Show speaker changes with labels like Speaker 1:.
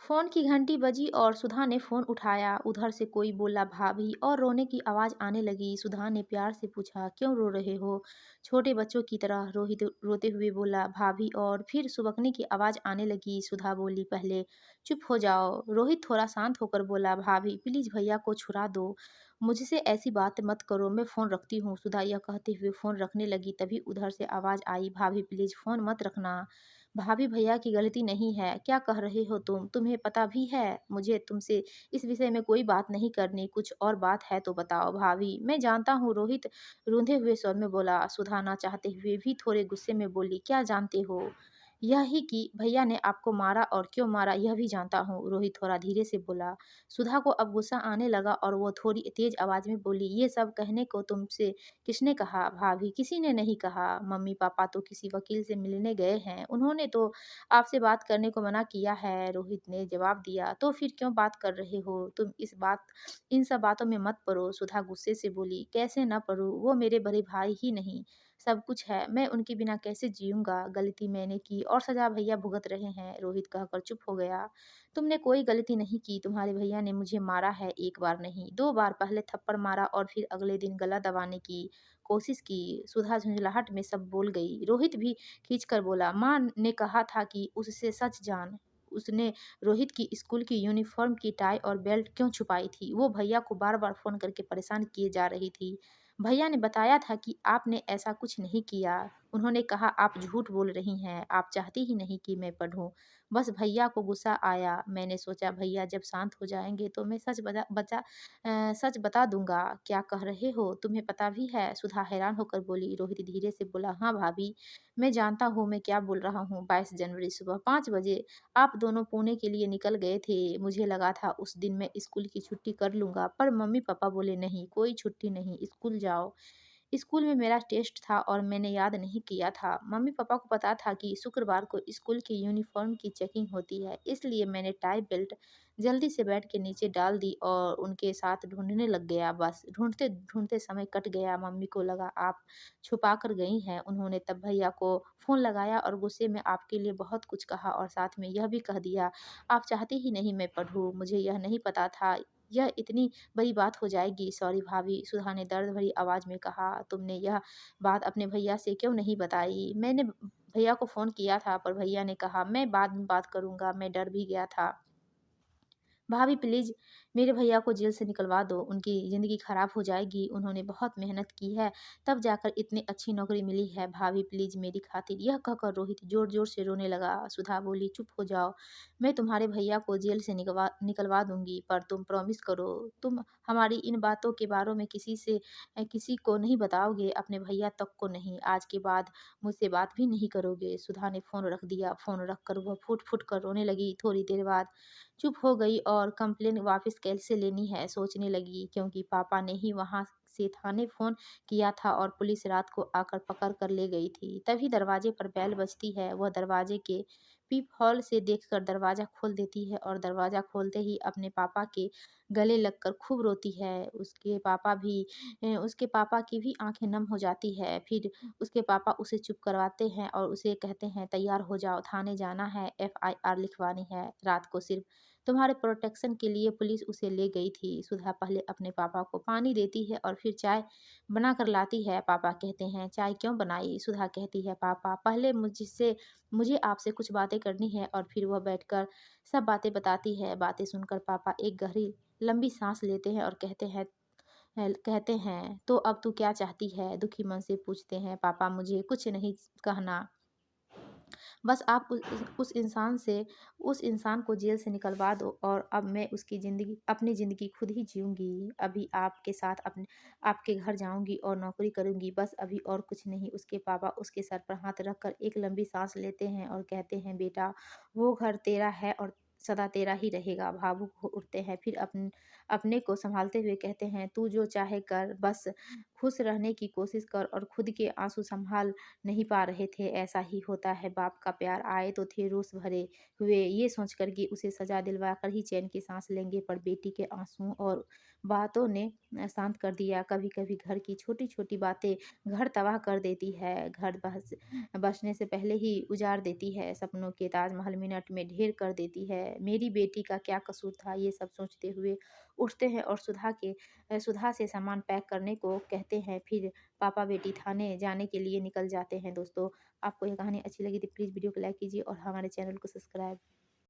Speaker 1: Phone की घंटी बजी और सुधा ने फोन उठाया। उधर से कोई बोला भाभी और रोने की आवाज आने लगी। सुधा ने प्यार से पूछा क्यों रो रहे हो? छोटे बच्चों की तरह रोहित रोते हुए बोला भाभी और फिर सुबकने की आवाज आने लगी। सुधा बोली पहले चुप हो जाओ। रोहित थोड़ा शांत होकर बोला भाभी प्लीज भैया को छुड़ा दो। मुझसे ऐसी बात मत करो, मैं फोन रखती हूँ। सुधा यह कहते हुए फोन रखने लगी, तभी उधर से आवाज आई भाभी प्लीज फोन मत रखना। भाभी भैया की गलती नहीं है, क्या कह रहे हो तुम? तुम्हें पता भी है मुझे तुमसे इस विषय में कोई बात नहीं करनी। कुछ और बात है तो बताओ भाभी। मैं जानता हूँ, रोहित रूंधे हुए स्वर में बोला। सुधा ना चाहते हुए भी थोड़े गुस्से में बोली क्या जानते हो? यही कि भैया ने आपको मारा और क्यों मारा यह भी जानता हूँ। रोहित थोड़ा धीरे से बोला। सुधा को अब गुस्सा आने लगा और वो थोड़ी तेज आवाज में बोली ये सब कहने को तुमसे किसने कहा? भाभी किसी ने नहीं कहा। मम्मी पापा तो किसी वकील से मिलने गए हैं, उन्होंने तो आपसे बात करने को मना किया है। रोहित ने जवाब दिया। तो फिर क्यों बात कर रहे हो तुम? इन सब बातों में मत पड़ो। सुधा गुस्से से बोली कैसे न पड़ूं, वो मेरे बड़े भाई ही नहीं सब कुछ है, मैं उनके बिना कैसे जीऊंगा? गलती मैंने की और सजा भैया भुगत रहे हैं। रोहित कहकर चुप हो गया। तुमने कोई गलती नहीं की, तुम्हारे भैया ने मुझे मारा है, एक बार नहीं दो बार। पहले थप्पड़ मारा और फिर अगले दिन गला दबाने की कोशिश की। सुधा झुंझलाहट में सब बोल गई। रोहित भी खींचकर बोला माँ ने कहा था कि उससे सच जान। उसने रोहित की स्कूल की यूनिफॉर्म की टाई और बेल्ट क्यों छुपाई थी? वो भैया को बार बार फोन करके परेशान किए जा रही थी। भैया ने बताया था कि आपने ऐसा कुछ नहीं किया। उन्होंने कहा आप झूठ बोल रही हैं, आप चाहती ही नहीं कि मैं पढ़ूं। बस भैया को गुस्सा आया। मैंने सोचा भैया जब शांत हो जाएंगे तो मैं सच बता दूंगा। क्या कह रहे हो? तुम्हें पता भी है? सुधा हैरान होकर बोली। रोहित धीरे से बोला हाँ भाभी, मैं जानता हूँ मैं क्या बोल रहा हूँ। 22 जनवरी सुबह 5 बजे आप दोनों पुणे के लिए निकल गए थे। मुझे लगा था उस दिन मैं स्कूल की छुट्टी कर लूंगा, पर मम्मी पापा बोले नहीं कोई छुट्टी नहीं, स्कूल जाओ। स्कूल में मेरा टेस्ट था और मैंने याद नहीं किया था। मम्मी पापा को पता था कि शुक्रवार को स्कूल की यूनिफॉर्म की चेकिंग होती है, इसलिए मैंने टाई बेल्ट जल्दी से बेड के नीचे डाल दी और उनके साथ ढूंढने लग गया। बस ढूंढते ढूंढते समय कट गया। मम्मी को लगा आप छुपा कर गई हैं। उन्होंने तब भैया को फोन लगाया और गुस्से में आपके लिए बहुत कुछ कहा और साथ में यह भी कह दिया आप चाहती ही नहीं मैं पढ़ूं। मुझे यह नहीं पता था यह इतनी बड़ी बात हो जाएगी। सॉरी भाभी, सुधा ने दर्द भरी आवाज में कहा। तुमने यह बात अपने भैया से क्यों नहीं बताई? मैंने भैया को फोन किया था, पर भैया ने कहा मैं बाद में बात करूंगा। मैं डर भी गया था। भाभी प्लीज मेरे भैया को जेल से निकलवा दो, उनकी ज़िंदगी खराब हो जाएगी। उन्होंने बहुत मेहनत की है, तब जाकर इतनी अच्छी नौकरी मिली है। भाभी प्लीज मेरी खातिर। यह कहकर रोहित जोर जोर से रोने लगा। सुधा बोली चुप हो जाओ, मैं तुम्हारे भैया को जेल से निकलवा दूंगी, पर तुम प्रॉमिस करो तुम हमारी इन बातों के बारे में किसी को नहीं बताओगे, अपने भैया तक को नहीं। आज के बाद मुझसे बात भी नहीं करोगे। सुधा ने फोन रख दिया। फोन रख कर वह फूट फूट कर रोने लगी। थोड़ी देर बाद चुप हो गई और कंप्लेन वापस कैसे लेनी है सोचने लगी, क्योंकि पापा ने ही वहां से थाने फोन किया था और पुलिस रात को आकर पकड़ कर ले गई थी। तभी दरवाजे पर बैल बजती है। वह दरवाजे के पीप हॉल से देखकर दरवाजा खोल देती है और दरवाजा खोलते ही अपने पापा के गले लगकर खूब रोती है। उसके पापा की भी आंखें नम हो जाती है। फिर उसके पापा उसे चुप करवाते हैं और उसे कहते हैं तैयार हो जाओ, थाने जाना है, FIR लिखवानी है। रात को सिर्फ तुम्हारे प्रोटेक्शन के लिए पुलिस उसे ले गई थी। सुधा पहले अपने पापा को पानी देती है और फिर चाय बना कर लाती है। पापा कहते हैं चाय क्यों बनाई? सुधा कहती है पापा पहले मुझे आपसे कुछ बातें करनी है, और फिर वह बैठकर सब बातें बताती है। बातें सुनकर पापा एक गहरी लंबी सांस लेते हैं और कहते हैं तो अब तू क्या चाहती है? दुखी मन से पूछते हैं पापा। मुझे कुछ नहीं कहना, बस आप उस इंसान को जेल से निकलवा दो और अब मैं उसकी अपनी ज़िंदगी खुद ही जीऊँगी। अभी आपके साथ आपके घर जाऊँगी और नौकरी करूँगी, बस अभी और कुछ नहीं। उसके पापा उसके सर पर हाथ रखकर एक लंबी साँस लेते हैं और कहते हैं बेटा वो घर तेरा है और सदा तेरा ही रहेगा। भावुक हो उठते हैं, फिर अपने को संभालते हुए कहते हैं तू जो चाहे कर, बस खुश रहने की कोशिश कर। और खुद के आंसू संभाल नहीं पा रहे थे। ऐसा ही होता है, बाप का प्यार आए तो थे रोष भरे हुए, ये सोचकर कि उसे सजा दिलवा कर ही चैन की सांस लेंगे, पर बेटी के आंसुओं और बातों ने शांत कर दिया। कभी कभी घर की छोटी छोटी बातें घर तबाह कर देती है, घर बसने से पहले ही उजाड़ देती है, सपनों के ताजमहल मिनट में ढेर कर देती है। मेरी बेटी का क्या कसूर था, ये सब सोचते हुए उठते हैं और सुधा से सामान पैक करने को कहते हैं। फिर पापा बेटी थाने जाने के लिए निकल जाते हैं। दोस्तों, आपको ये कहानी अच्छी लगी तो प्लीज़ वीडियो को लाइक कीजिए और हमारे चैनल को सब्सक्राइब